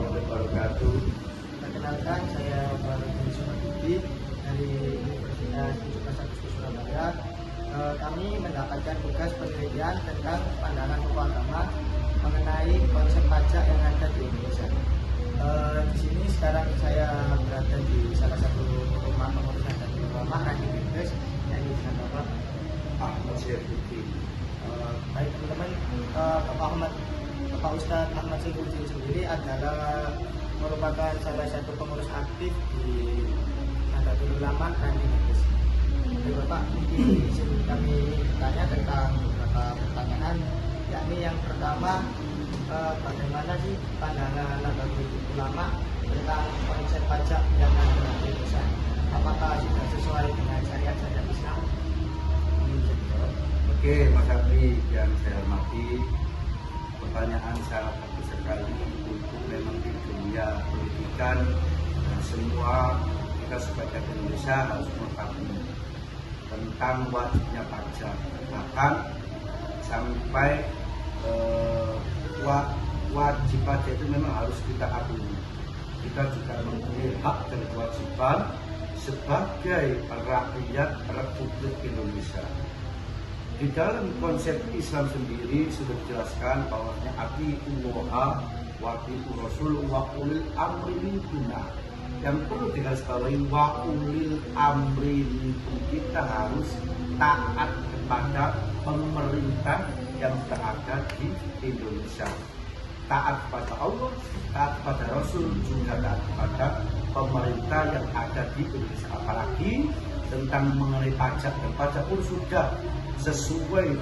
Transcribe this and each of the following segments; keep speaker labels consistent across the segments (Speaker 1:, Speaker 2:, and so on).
Speaker 1: warahmatullahi wabarakatuh.
Speaker 2: Perkenalkan, saya Baharudin Sumatidi dari Universitas 17 Agustus Surabaya. Kami mendapatkan tugas penelitian tentang pandangan tokoh agama mengenai konsep pajak yang ada di Indonesia. Di sini sekarang saya berada di salah satu rumah pengurusan dan ulama ranking Inggris, yaitu dengan Bapak
Speaker 1: Ahmad Syefuddin.
Speaker 2: Baik teman-teman, Bapak Ustadz Ahmad Syefuddin sendiri adalah merupakan salah satu pengurus aktif di Nahdlatul Ulama ranking Inggris. Jadi Bapak, mungkin kami bertanya tentang beberapa pertanyaan, yakni yang pertama, bagaimana sih pandangan Nahdlatul Ulama tentang konsep pajak yang ada di Indonesia? Apakah sudah sesuai dengan syariat Islam?
Speaker 1: Oke, Mas Abdi yang saya hormati, pertanyaan sangat bagus sekali untuk memang di dunia pendidikan dan semua kita sebagai Indonesia harus mengetahui tentang wajibnya pajak, bahkan sampai wajib pajak itu memang harus kita akui. Kita juga mempunyai hak dan kewajiban sebagai rakyat Republik Indonesia. Di dalam konsep Islam sendiri sudah dijelaskan bahwasanya atiullaha wa atiur rasul wa ulil amri minkum. Yang perlu digarisbawahi wa ulil amri minkum, kita harus taat kepada pemerintah yang berada di Indonesia. Taat kepada Allah, taat kepada Rasul, juga taat kepada pemerintah yang ada di Indonesia. Apalagi tentang mengenai pajak, dan pajak pun sudah sesuai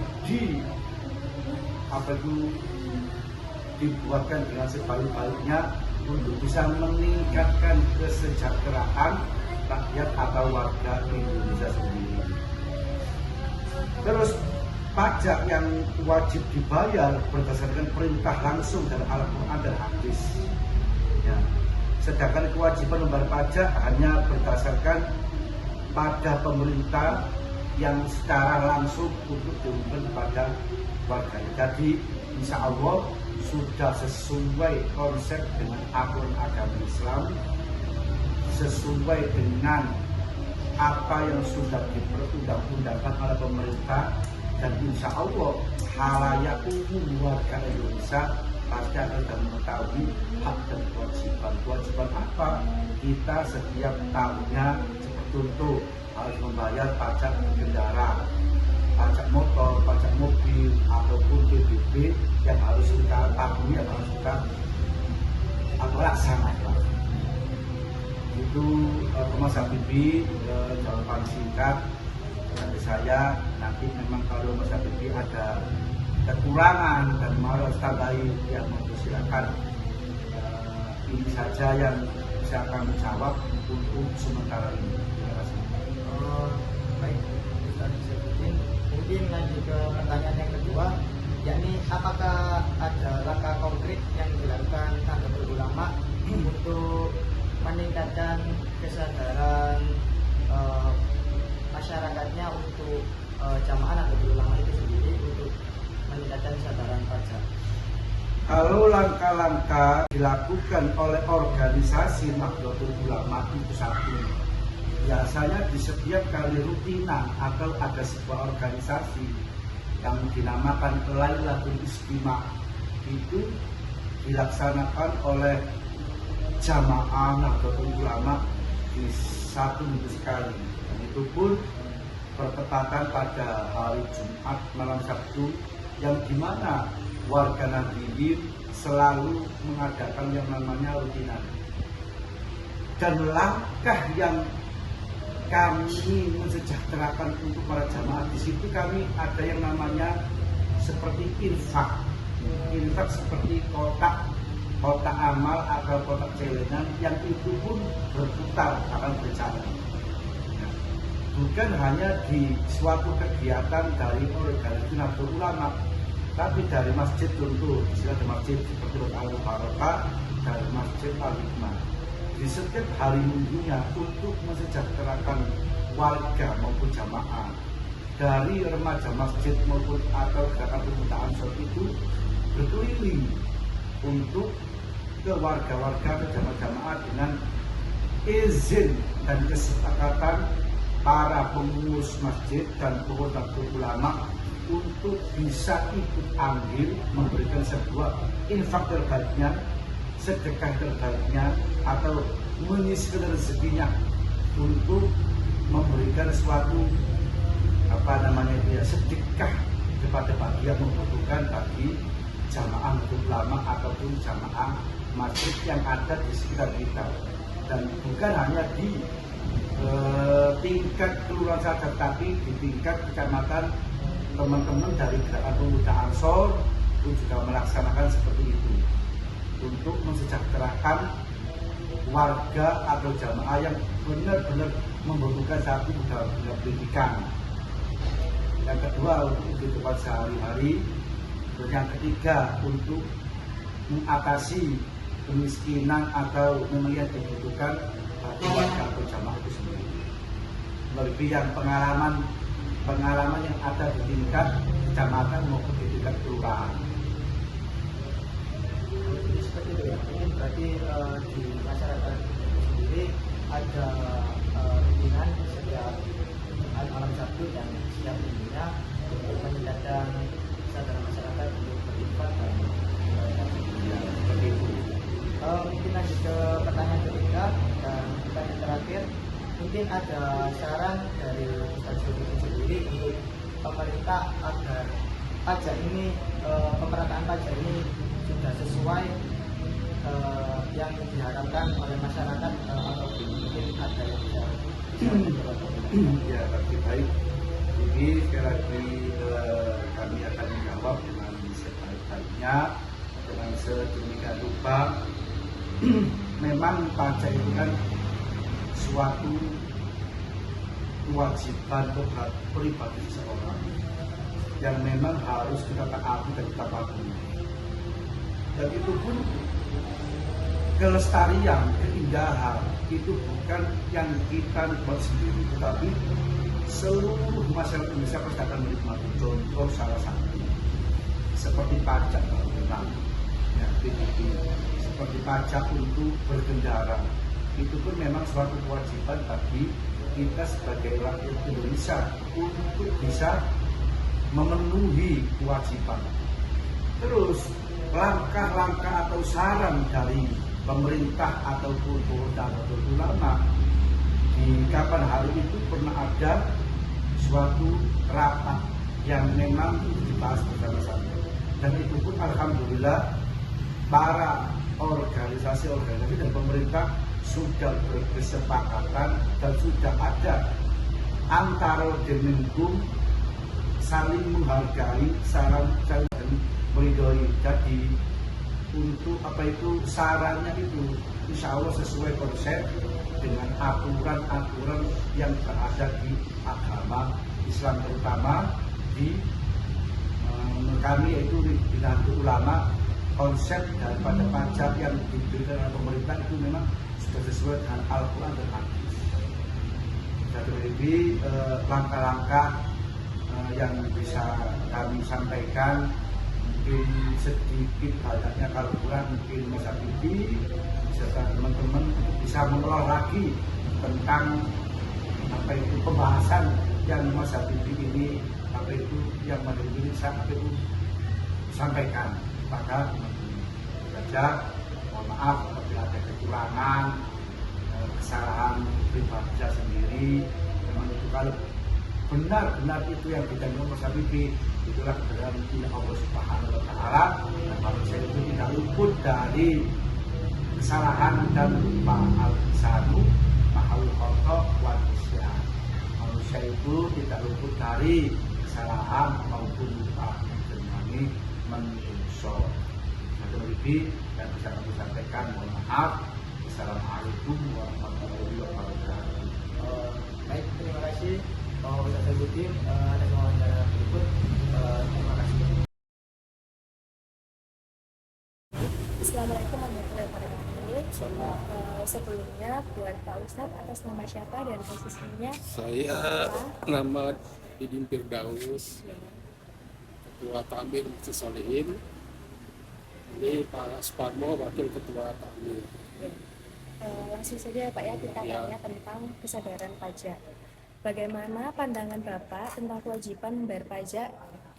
Speaker 1: dibuatkan dengan sebaik-baiknya untuk bisa meningkatkan kesejahteraan rakyat atau warga Indonesia sendiri. Terus pajak yang wajib dibayar berdasarkan perintah langsung dari Al-Quran dan hadis. Ya. Sedangkan kewajiban membayar pajak hanya berdasarkan pada pemerintah yang secara langsung untuk diumumkan kepada warganya. Jadi insya Allah sudah sesuai konsep dengan aturan agama Islam, sesuai dengan apa yang sudah diperundang-undangkan oleh pemerintah, dan insya Allah halayak umum warga Indonesia pasti akan mengetahui hak dan kewajiban. Kewajiban apa? Kita setiap tahunnya contoh harus membayar pajak kendaraan, pajak motor, pajak mobil, ataupun PBB yang harus kita tabungi, yang harus kita laksanakan. Itu Mas Habibie, jawaban singkat dari saya. Nanti memang kalau Mas Habibie ada kekurangan dan mau tambahi, ya silakan. Ini saja yang bisa kami jawab untuk sementara ini. Terima kasih.
Speaker 2: Baik, Ustaz Syefuddin. Mungkin lanjut ke pertanyaan yang kedua, yakni apakah ada langkah konkret yang dilakukan Nahdlatul Ulama untuk meningkatkan kesadaran masyarakatnya untuk jamaah Nahdlatul Ulama itu sendiri untuk meningkatkan kesadaran pajak?
Speaker 1: Kalau langkah-langkah dilakukan oleh organisasi Nahdlatul Ulama itu satu, biasanya di setiap kali rutinan atau ada sebuah organisasi yang dinamakan Lailatul Istimewa itu dilaksanakan oleh jamaah Nahdlatul Ulama di satu minggu sekali, dan itu pun bertepatan pada hari Jumat malam Sabtu, yang dimana warga Nahdliyin selalu mengadakan yang namanya rutinan. Dan langkah yang kami mensejahterakan untuk para jamaah di situ, kami ada yang namanya seperti infak seperti kotak amal atau kotak celengan, yang itu pun berputar akan berjalan. Bukan hanya di suatu kegiatan dari organisasi Nahdlatul Ulama, tapi dari masjid contoh, istilah di masjid seperti Al-Barakah, dari masjid Al-Hikmah. Di setiap hari minggunya untuk mensejahterakan warga maupun jamaah, dari remaja masjid maupun atau gerakan pemuda Ansor itu berkeliling untuk ke warga-warga, ke jamaah-jamaah dengan izin dan kesepakatan para pengurus masjid dan pengurus ulama untuk bisa ikut andil memberikan sebuah infak terbaiknya, sedekah terbaiknya, atau menyisihkan rezekinya untuk memberikan suatu sedekah kepada bagi yang membutuhkan, bagi jamaah ulama ataupun jamaah masjid yang ada di sekitar kita. Dan bukan hanya di tingkat kelurahan saja, tapi di tingkat kecamatan, teman-teman dari Gerakan Pemuda Ansor itu juga melaksanakan seperti itu untuk mensejahterakan warga atau jamaah yang benar-benar membutuhkan satu pendidikan. Yang kedua untuk kehidupan sehari-hari. Dan yang ketiga untuk mengatasi kemiskinan atau memang yang dibutuhkan bagi warga atau jamaah itu sendiri. Lebih yang pengalaman yang ada di tingkat kecamatan maupun di tingkat kelurahan.
Speaker 2: Jadi seperti itu ya. Mungkin berarti di masyarakat sendiri ada rutinan setiap malam Sabtu dan setiap minggunya untuk meningkatkan kesadaran masyarakat untuk berinfak dan
Speaker 1: Seperti itu.
Speaker 2: mungkin lanjut ke pertanyaan ketiga dan pertanyaan terakhir. Mungkin ada saran dari Ustaz Zulkifli sendiri untuk pemerintah agar pajak ini, pemerataan pajak ini sudah sesuai yang diharapkan oleh masyarakat, atau mungkin ada yang bisa
Speaker 1: Ya, tapi baik. Jadi sekali lagi kami akan menjawab dengan sebaik-baiknya, dengan sedemikian rupa. Memang pajak itu kan suatu kewajiban pribadi seseorang yang memang harus kita taati dan kita patuhi. Dan itu pun kelestarian, keindahan itu bukan yang kita nikmati sendiri, tetapi seluruh masyarakat Indonesia pasti akan menikmati. Contoh salah satu seperti pajak bangunan, ya, PBB, seperti pajak untuk berkendara, itu pun memang suatu kewajiban bagi kita sebagai rakyat Indonesia untuk bisa memenuhi kewajiban. Terus langkah-langkah atau saran dari pemerintah ataupun ulama di kapan hari itu pernah ada suatu rapat yang memang dibahas bersama-sama, dan itu pun alhamdulillah para organisasi dan pemerintah sudah berkesepakatan dan sudah ada antara Kemenkum saling menghargai, saling meridhoi. Jadi untuk sarannya itu insya Allah sesuai konsep dengan aturan-aturan yang berada di agama Islam, terutama di kami yaitu di Nahdlatul Ulama. Konsep daripada pajak yang diberikan oleh pemerintah itu memang sudah sesuai dengan Al-Quran dan Hadis. Jadi langkah-langkah yang bisa kami sampaikan, mungkin sedikit banyaknya kalau kurang mungkin Mas Habibie beserta teman-teman bisa mengelola lagi tentang pembahasan yang Mas Habibie ini yang Habibie sampaikan. Maka saja mohon maaf apabila ada kekurangan, kesalahan pribadi saya sendiri. Memang itu kalau benar-benar itu yang ditanggung Mas Habibie, itulah kebenaran punya Allah Subhanahu wa Ta'ala, dan manusia itu tidak luput dari kesalahan dan al-insanu mahal khata wal isyan. Manusia itu tidak luput dari kesalahan maupun lupa. Dan kami menunjuk satu lebih yang bisa kami sampaikan, mohon maaf. Assalamualaikum warahmatullahi wabarakatuh.
Speaker 2: Baik, terima kasih Pak Ustaz Zulkifli atas wawancara berikut. Terima kasih.
Speaker 3: Assalamualaikum warahmatullahi wabarakatuh. Sebelumnya buat Pak Ustadz, atas nama siapa dan posisinya?
Speaker 4: Saya nama Didin Firdaus, Ketua Takmir Masjid Solihin. Ini Pak Sparmo, Wakil Ketua kami.
Speaker 3: Langsung saja Pak ya, kita
Speaker 4: Ya.
Speaker 3: tanya tentang kesadaran pajak. Bagaimana pandangan Bapak tentang kewajiban membayar pajak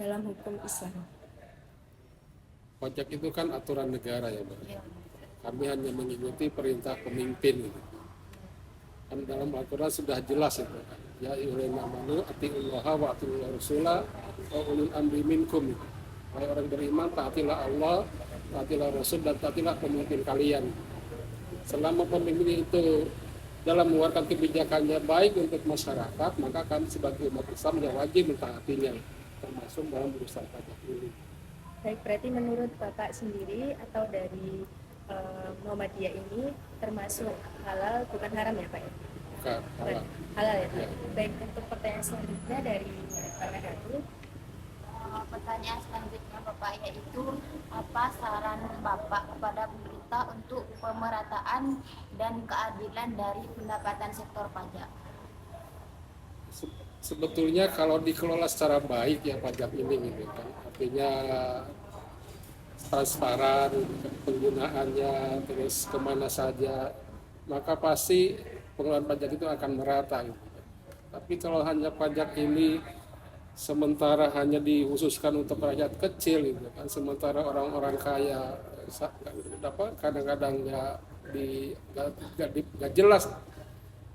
Speaker 3: dalam hukum Islam?
Speaker 4: Pajak itu kan aturan negara ya, Mbak. Kami hanya mengikuti perintah pemimpin. Gitu. Kan dalam Al-Quran sudah jelas itu. Ya ayyuhallazina amanu atiullaha wa atiur rasulah wa ulil amri minkum. Wahai orang beriman, taatilah Allah, taatilah Rasul, dan taatilah pemimpin kalian. Selama pemimpin itu dalam mengeluarkan kebijakannya baik untuk masyarakat, maka kami sebagai umat Islam yang wajib mentaatinya, termasuk dalam urusan pajak ini.
Speaker 3: Baik, berarti menurut Bapak sendiri atau dari Muhammadiyah ini termasuk halal bukan haram ya Pak ya?
Speaker 4: Bukan halal.
Speaker 3: Halal ya Pak?
Speaker 4: Ya.
Speaker 3: Baik, untuk pertanyaan selanjutnya dari Pak Menhatu.
Speaker 5: Pertanyaan selanjutnya Bapak, yaitu apa saran Bapak kepada pemerintah untuk pemerataan dan keadilan dari pendapatan sektor pajak?
Speaker 4: Sebetulnya kalau dikelola secara baik ya pajak ini gitu kan, artinya transparan penggunaannya, terus kemana saja, maka pasti pengelolaan pajak itu akan merata gitu. Tapi kalau hanya pajak ini sementara hanya dikhususkan untuk rakyat kecil gitu kan, sementara orang-orang kaya kadang-kadang nggak jelas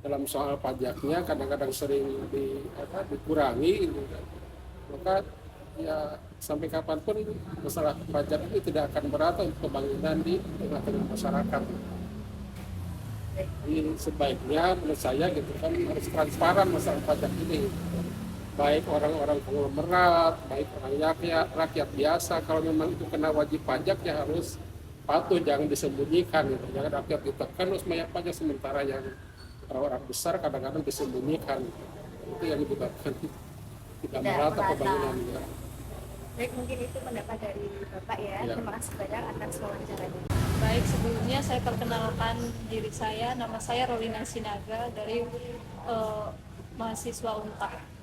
Speaker 4: dalam soal pajaknya, kadang-kadang sering dikurangi gitu kan. Maka ya sampai kapanpun masalah pajak itu tidak akan merata untuk pembangunan di tengah-tengah masyarakat. Jadi sebaiknya menurut saya gitu kan harus transparan masalah pajak ini. Baik orang-orang konglomerat, baik orang rakyat biasa, kalau memang itu kena wajib pajak ya harus patuh, jangan disembunyikan gitu. Jangan rakyat ditekan harus bayar pajak, sementara yang orang besar kadang-kadang disembunyikan. Itu yang menyebabkan tidak merata pembangunannya.
Speaker 3: Baik, mungkin itu pendapat dari Bapak ya.
Speaker 4: Ya.
Speaker 3: Terima kasih banyak atas wawancaranya.
Speaker 6: Baik, sebelumnya saya perkenalkan diri saya. Nama saya Rolina Sinaga dari mahasiswa UNTAK.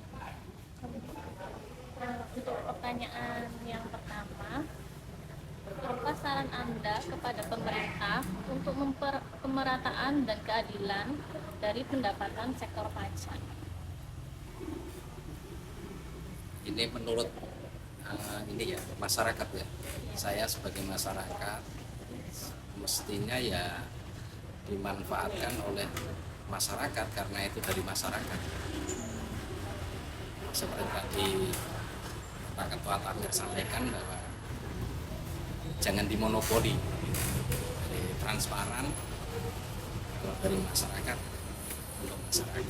Speaker 7: Untuk pertanyaan yang pertama, apa saran Anda kepada pemerintah untuk pemerataan dan keadilan dari pendapatan sektor pajak?
Speaker 8: Ini menurut ini ya masyarakat ya. Saya sebagai masyarakat mestinya ya dimanfaatkan oleh masyarakat karena itu dari masyarakat. Seperti tadi Pak Ketua Tamir sampaikan bahwa jangan dimonopoli, jadi transparan dari masyarakat untuk masyarakat.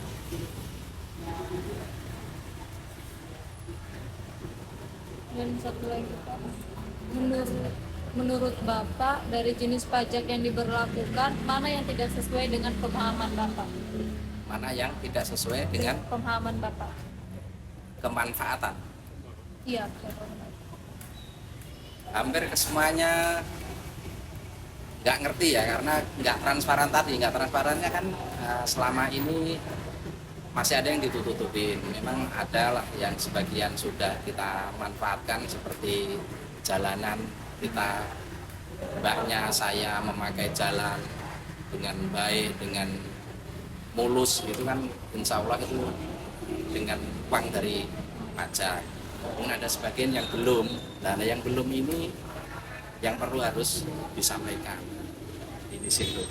Speaker 6: Dan satu lagi Pak, menurut Bapak dari jenis pajak yang diberlakukan, mana yang tidak sesuai dengan pemahaman Bapak?
Speaker 8: Mana yang tidak sesuai dengan
Speaker 6: Pemahaman Bapak?
Speaker 8: kemanfaatan?
Speaker 6: Iya.
Speaker 8: Hampir kesemuanya nggak ngerti ya, karena nggak transparan tadi. Nggak transparannya kan selama ini masih ada yang ditutup-tutupin. Memang ada lah yang sebagian sudah kita manfaatkan, seperti jalanan kita, mbaknya saya memakai jalan dengan baik, dengan mulus, itu kan insya Allah itu dengan uang dari pajak. Mungkin ada sebagian yang belum, dan yang belum ini yang perlu harus disampaikan di situ.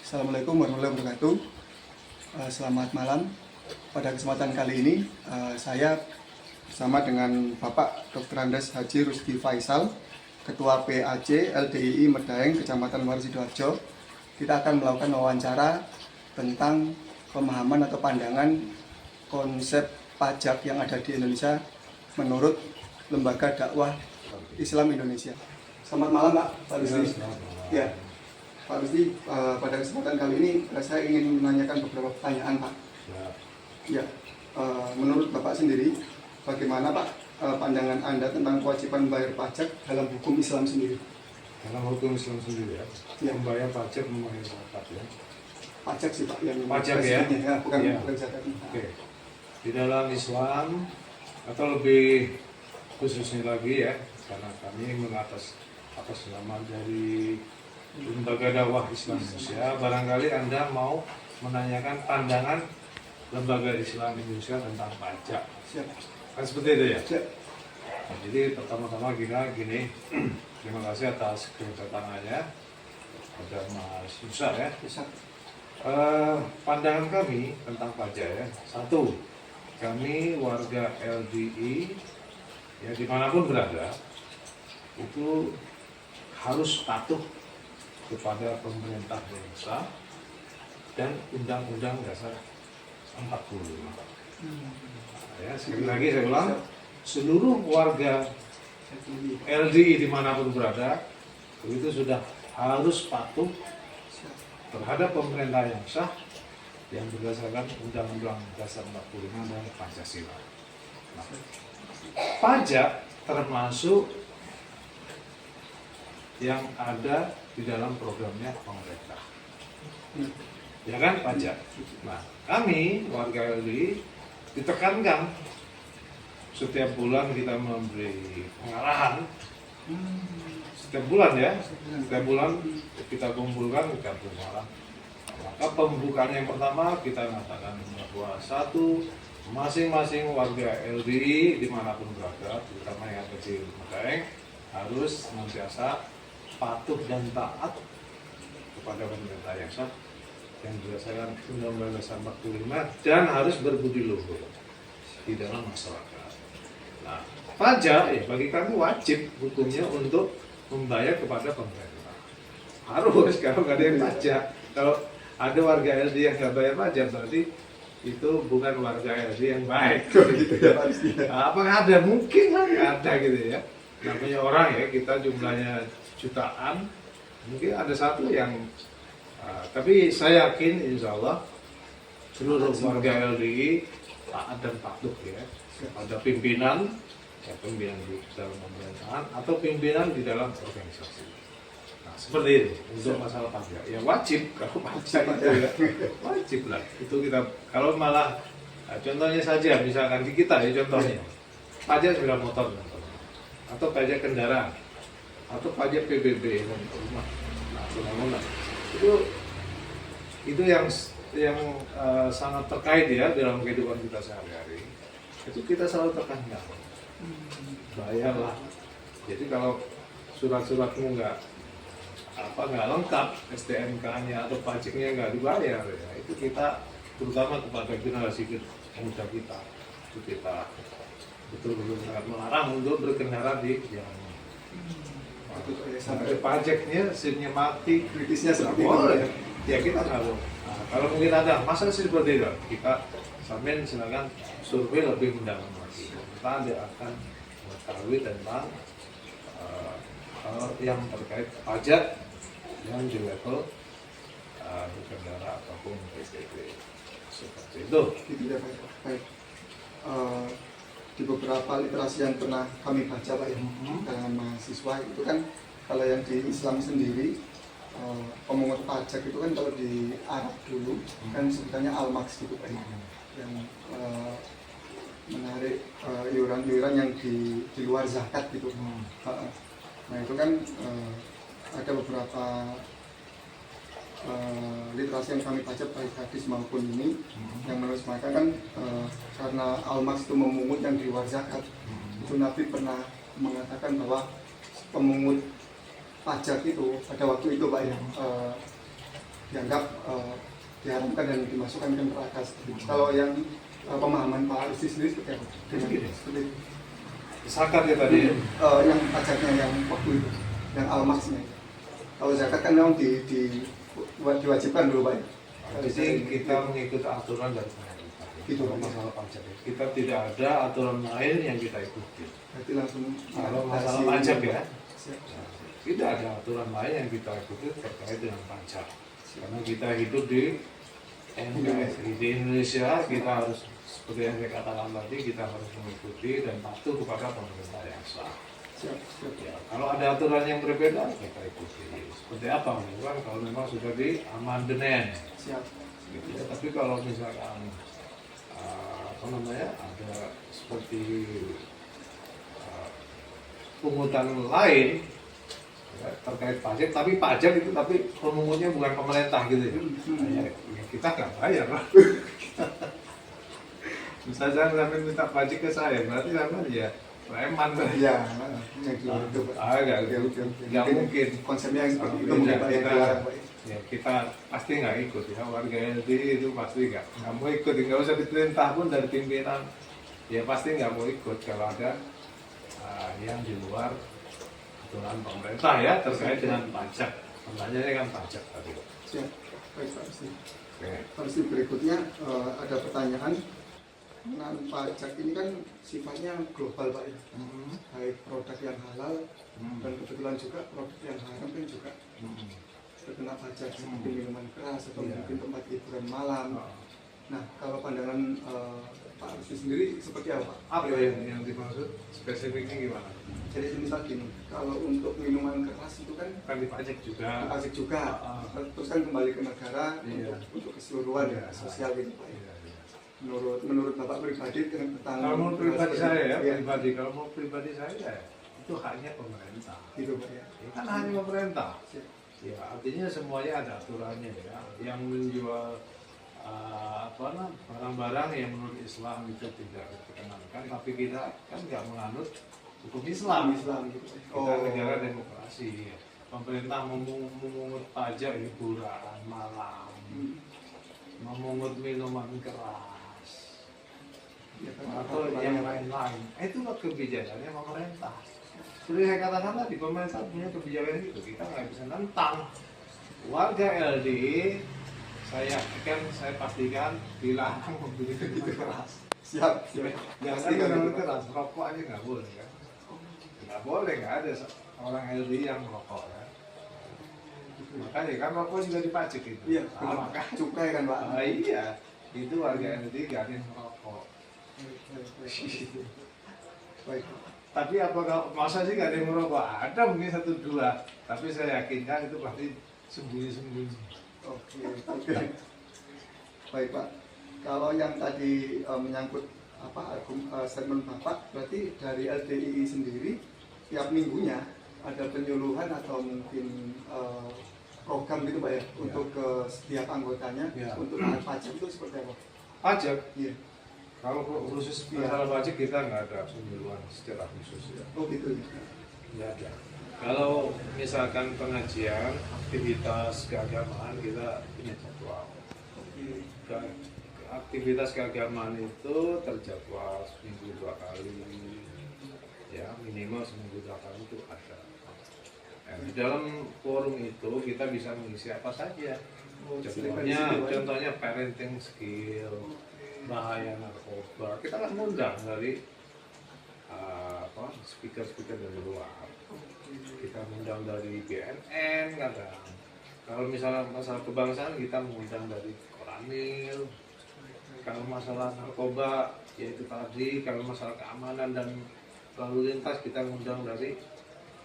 Speaker 9: Assalamualaikum warahmatullahi wabarakatuh. Selamat malam. Pada kesempatan kali ini saya bersama dengan Bapak Dr. Andes Haji Rusdi Faisal, Ketua PAC LDII Medaeng Kecamatan Waru Sidoarjo. Kita akan melakukan wawancara tentang pemahaman atau pandangan konsep pajak yang ada di Indonesia menurut Lembaga Dakwah Islam Indonesia. Selamat malam Pak Rusdi. Ya, Pak Rusdi, pada kesempatan kali ini saya ingin menanyakan beberapa pertanyaan Pak. Ya, menurut Bapak sendiri, bagaimana Pak pandangan Anda tentang kewajiban bayar pajak dalam hukum Islam sendiri?
Speaker 10: Dalam hukum Islam sendiri ya,
Speaker 9: Ya.
Speaker 10: membayar pajak membayar zakat ya.
Speaker 9: Pajak sih Pak, yang
Speaker 10: Pajak ya?
Speaker 9: bukan
Speaker 10: Ya.
Speaker 9: bukan zakat.
Speaker 10: Oke. Di dalam Islam atau lebih khususnya lagi ya, karena kami atas nama dari Lembaga Dakwah Islam Indonesia, barangkali Anda mau menanyakan pandangan Lembaga Islam Indonesia tentang pajak.
Speaker 9: Siap.
Speaker 10: Kan seperti itu ya?
Speaker 9: Siap.
Speaker 10: Nah, jadi pertama-tama kita gini, terima kasih atas kedatangannya pada Mas Musa ya.
Speaker 9: Siap.
Speaker 10: Pandangan kami tentang pajak ya, satu, kami warga LDI ya dimanapun berada itu harus patuh kepada pemerintah desa dan Undang-Undang Dasar 45. Ya, sekali lagi saya ulang, seluruh warga LDI dimanapun berada itu sudah harus patuh terhadap pemerintah yang sah yang berdasarkan Undang-Undang Dasar 45 dan Pancasila. Nah, pajak termasuk yang ada di dalam programnya pemerintah. Ya kan, pajak. Nah, kami warga LDI ditekankan setiap bulan kita memberi pengarahan. Setiap bulan ya, setiap bulan kita kumpulkan, kita pengarahan. Maka pembukaan yang pertama kita mengatakan bahwa satu, masing-masing warga LDI dimanapun berada, terutama yang kecil Medaeng, harus senantiasa patuh dan taat kepada pemerintah yang sah yang berdasarkan Undang-Undang Dasar 45 dan harus berbudi luhur di dalam masyarakat. Nah, pajak ya bagi kami wajib hukumnya untuk membayar kepada pemerintah. Harus, kalau nggak ada yang pajak. Kalau ada warga LDI yang nggak bayar pajak berarti itu bukan warga LDI yang baik. Nah, apakah ada? Mungkin ada gitu ya. Namanya orang ya, kita jumlahnya jutaan, mungkin ada satu yang tapi saya yakin insya Allah seluruh warga LDI taat dan patuh ya pada pimpinan, ya pimpinan di dalam pemerintahan atau pimpinan di dalam organisasi. Nah seperti itu untuk masalah pajak ya wajib, kalau pajak itu ya wajib lah itu kita. Kalau malah contohnya saja misalkan di kita ya contohnya pajak sepeda motor atau pajak kendaraan atau pajak PBB dan rumah, nah bangunan itu yang sangat terkait ya dalam kehidupan kita sehari-hari. Itu kita selalu tekankan, bayarlah. Jadi kalau surat-suratmu nggak lengkap, STNK-nya atau pajaknya nggak dibayar, ya itu kita terutama kepada generasi muda kita, itu kita betul-betul sangat melarang untuk berkendara di jalan. Sampai pajaknya, SIM-nya mati, kritisnya seperti itu. Ya kita nggak boleh. Nah, kalau mungkin ada masa seperti itu, kita sampai silakan survei lebih mendalam lagi. Kita akan mengetahui tentang yang terkait pajak yang di level berkendara ataupun PPP seperti itu.
Speaker 9: Gitu ya Pak. Baik. Di beberapa literasi yang pernah kami baca Pak ya, dengan mahasiswa itu kan kalau yang di Islam sendiri pemungut pajak itu kan kalau di Arab dulu kan sebenarnya al-maks gitu Pak, yang menarik iuran-iuran yang di luar zakat gitu. Nah itu kan ada beberapa literasi yang kami baca baik hadis maupun ini yang menurut mereka kan karena al-maks itu memungut yang di luar zakat, itu Nabi pernah mengatakan bahwa pemungut pajak itu pada waktu itu Pak ya dianggap diharamkan dan dimasukkan ke neraka. Kalau yang pemahaman Pak Rizky sendiri seperti apa? Seperti
Speaker 10: zakat ya tadi
Speaker 9: yang pajaknya yang waktu itu, yang al-maksnya. Kalau zakat kan memang diwajibkan dulu Pak ya.
Speaker 10: Jadi kita mengikuti aturan dari pemerintah. Itu masalah pajak. Kita tidak ada aturan lain yang kita ikuti.
Speaker 9: Berarti langsung
Speaker 10: kalau masalah pajak ya. Tidak ada aturan lain yang kita ikuti terkait dengan pajak. Karena kita hidup di NKRI di Indonesia, kita harus seperti yang saya katakan tadi, kita harus mengikuti dan patuh kepada pemerintah yang sah. Ya, kalau ada aturan yang berbeda, kita ikuti. Seperti apa? Kan kalau memang sudah di amandemen. Gitu ya. Tapi kalau misalkan ada seperti pungutan lain ya, terkait pajak, tapi pajak itu tapi pemungutnya bukan pemerintah gitu ya. Ya kita nggak bayar lah. Misalnya sampai minta pajak ke saya, berarti sama ya preman berarti.
Speaker 9: Ya, gitu.
Speaker 10: Nggak mungkin.
Speaker 9: Konsepnya yang seperti itu
Speaker 10: Beda,
Speaker 9: mungkin Pak ya,
Speaker 10: kita,
Speaker 9: dilarang, Pak.
Speaker 10: ya kita pasti nggak ikut ya, warga LDI itu pasti nggak mau ikut, nggak usah diperintah pun dari pimpinan, ya pasti nggak mau ikut kalau ada yang di luar aturan pemerintah ya terkait dengan pajak. Pertanyaannya kan pajak tadi.
Speaker 9: Siap. Baik Pak Rusdi.
Speaker 10: Oke.
Speaker 9: Pak Rusdi, berikutnya ada pertanyaan. Nah, pajak ini kan sifatnya global Pak ya, baik produk yang halal dan kebetulan juga produk yang haram kan juga terkena pajak seperti minuman keras atau mungkin tempat hiburan malam. Nah, kalau pandangan Pak Rusdi sendiri seperti apa?
Speaker 10: Apa yang dimaksud spesifiknya gimana?
Speaker 9: Jadi misal gini, kalau untuk minuman keras itu kan
Speaker 10: Dipajak juga.
Speaker 9: dipajak juga, terus kan kembali ke negara
Speaker 10: Iya.
Speaker 9: untuk keseluruhan ya, sosial gitu Pak.
Speaker 10: Iya, iya.
Speaker 9: Menurut Bapak pribadi dengan petani
Speaker 10: Kalau mau pribadi saya ya,
Speaker 9: Iya.
Speaker 10: kalau mau pribadi saya ya, itu haknya pemerintah.
Speaker 9: Gitu Pak ya.
Speaker 10: Ini kan hanya pemerintah. Ya artinya semuanya ada aturannya ya. Yang menjual barang-barang yang menurut Islam itu tidak diperkenankan, tapi kita kan nggak menganut hukum Islam.
Speaker 9: Gitu.
Speaker 10: Kita negara demokrasi. Pemerintah memungut pajak hiburan malam, memungut minuman keras, atau yang lain-lain. Itu kebijakannya pemerintah. Seperti saya katakan tadi, pemerintah punya kebijakan itu, kita nggak bisa nentang. Warga LDI, saya pastikan dilarang membeli minuman keras.
Speaker 9: Siap.
Speaker 10: Jangan minuman keras, rokok aja nggak boleh kan? Nggak boleh, nggak ada orang LDI yang merokok ya. Makanya kan rokok juga dipajak itu.
Speaker 9: Iya,
Speaker 10: Maka
Speaker 9: cukai kan Pak.
Speaker 10: iya, itu warga LDI nggak ada yang merokok.
Speaker 9: Baik.
Speaker 10: Tapi apakah masa sih nggak ada yang merokok? Ada mungkin 1-2, tapi saya yakinkan itu pasti sembunyi-sembunyi.
Speaker 9: Oke. Baik Pak. Kalau yang tadi menyangkut statement Bapak, berarti dari LDII sendiri tiap minggunya ada penyuluhan atau mungkin program gitu Pak ya, untuk ke setiap anggotanya untuk taat pajak itu seperti apa?
Speaker 10: Pajak?
Speaker 9: Iya.
Speaker 10: Kalau khusus masalah pajak kita nggak ada penyuluhan secara khusus ya.
Speaker 9: Oh gitu.
Speaker 10: Nggak ada. Kalau misalkan pengajian, aktivitas keagamaan kita punya jadwal. Aktivitas keagamaan itu terjadwal seminggu 2 kali, ya minimal seminggu 2 kali itu ada. Di dalam forum itu kita bisa mengisi apa saja. Contohnya parenting skill, bahaya narkoba. Kita kan ngundang dari speaker-speaker dari luar. Kita mengundang dari BNN kadang. Kalau misalnya masalah kebangsaan kita mengundang dari Koramil. Kalau masalah narkoba yaitu tadi, kalau masalah keamanan dan lalu lintas kita mengundang dari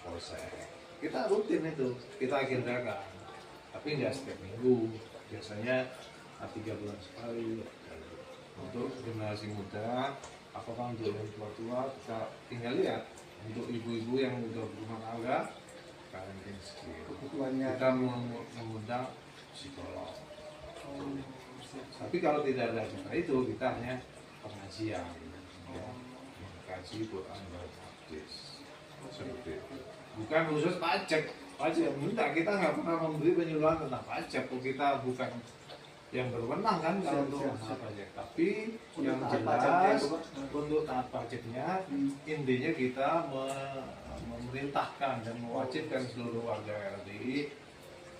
Speaker 10: Polsek. Kita rutin itu, kita agendakan. Tapi nggak setiap minggu. Biasanya 3 bulan sekali. Untuk generasi muda, apakah untuk yang tua-tua kita tinggal lihat. Untuk ibu-ibu yang udah berumah tangga, parenting skill. Kita mengundang psikolog. Tapi kalau tidak ada acara itu, kita hanya pengajian, mengkaji Quran dan hadis. Seperti itu. Bukan khusus pajak. Enggak, kita nggak pernah memberi penyuluhan tentang pajak. Kita bukan yang berwenang kan kalau untuk masalah pajak. Tapi yang jelas untuk taat pajaknya, intinya kita memerintahkan dan mewajibkan seluruh warga LDI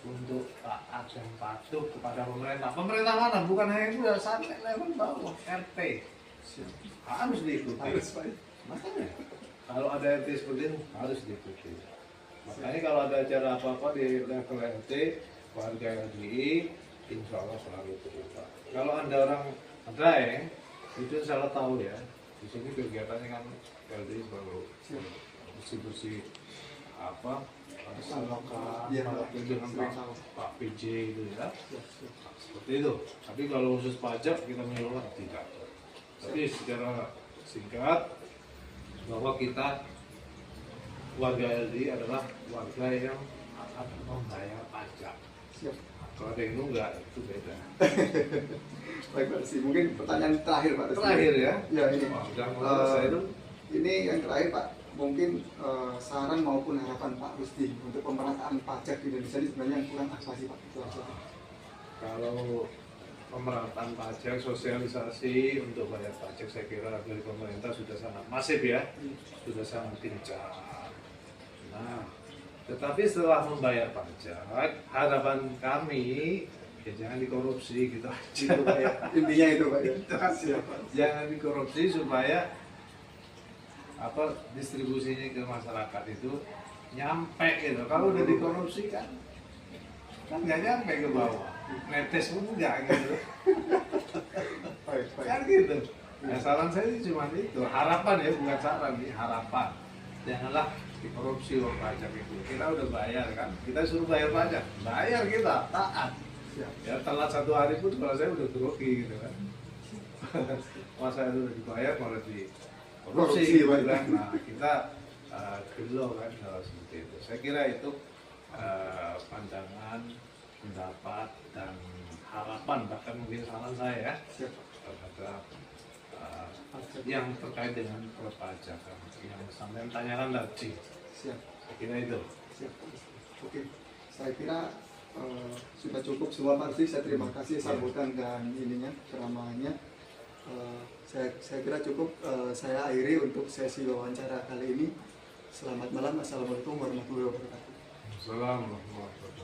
Speaker 10: untuk taat dan patuh kepada pemerintah. Pemerintah mana? Bukan hanya itu, sampai level bawah RT harus diikuti. Makanya kalau ada RT seperti ini harus diikuti. Makanya kalau ada acara apa-apa di level RT, warga LDI insya Allah selalu terlibat. Kalau Anda orang Medaeng, itu salah tahu ya. Di sini kegiatannya kan LDI selalu bersih-bersih selokan, dengan Pak PJ itu ya. Seperti itu. Tapi kalau khusus pajak kita menyuruh tidak. Tapi secara singkat bahwa kita warga LDI adalah warga yang akan membayar pajak.
Speaker 9: Siap.
Speaker 10: Kalau ada yang enggak, itu beda.
Speaker 9: Baik Pak Rusdi, mungkin pertanyaan terakhir Pak Rusdi.
Speaker 10: Terakhir ya?
Speaker 9: Ya ini.
Speaker 10: Oh, udah mau selesai dong.
Speaker 9: Ini yang terakhir Pak, mungkin saran maupun harapan Pak Rusdi untuk pemerataan pajak di Indonesia ini sebenarnya yang kurang apa sih Pak? Itu aja.
Speaker 10: Kalau pemerataan pajak, sosialisasi untuk bayar pajak saya kira dari pemerintah sudah sangat masif ya, sudah sangat gencar. Nah, tetapi setelah membayar pajak, harapan kami ya jangan dikorupsi gitu aja.
Speaker 9: Itu, Pak, ya. Intinya itu Pak ya.
Speaker 10: Itu aja. Jangan dikorupsi supaya distribusinya ke masyarakat itu nyampe gitu. Kalau udah dikorupsi kan nggak nyampe ke bawah, netes pun enggak gitu.
Speaker 9: Baik, baik.
Speaker 10: Kan gitu. Nah, saran saya sih cuma itu, harapan ya, bukan saran nih, harapan. Janganlah dikorupsi uang pajak itu. Kita udah bayar kan, kita suruh bayar pajak, bayar kita, taat. Ya telat 1 hari pun kalau saya udah grogi gitu kan. Masa itu udah dibayar malah dikorupsi gitu kan. Nah kita gelo kan kalau seperti itu. Saya kira itu pandangan, pendapat dan harapan, bahkan mungkin saran saya ya terhadap yang terkait dengan perpajakan yang sampai tanyakan tadi.
Speaker 9: Siap.
Speaker 10: Saya kira itu.
Speaker 9: Siap. Oke, saya kira sudah cukup semua Pak Rusdi. Saya terima kasih sambutan dan ininya keramahannya. Saya kira cukup. Saya akhiri untuk sesi wawancara kali ini. Selamat malam. Assalamualaikum warahmatullahi wabarakatuh.
Speaker 10: Assalamualaikum warahmatullahi wabarakatuh.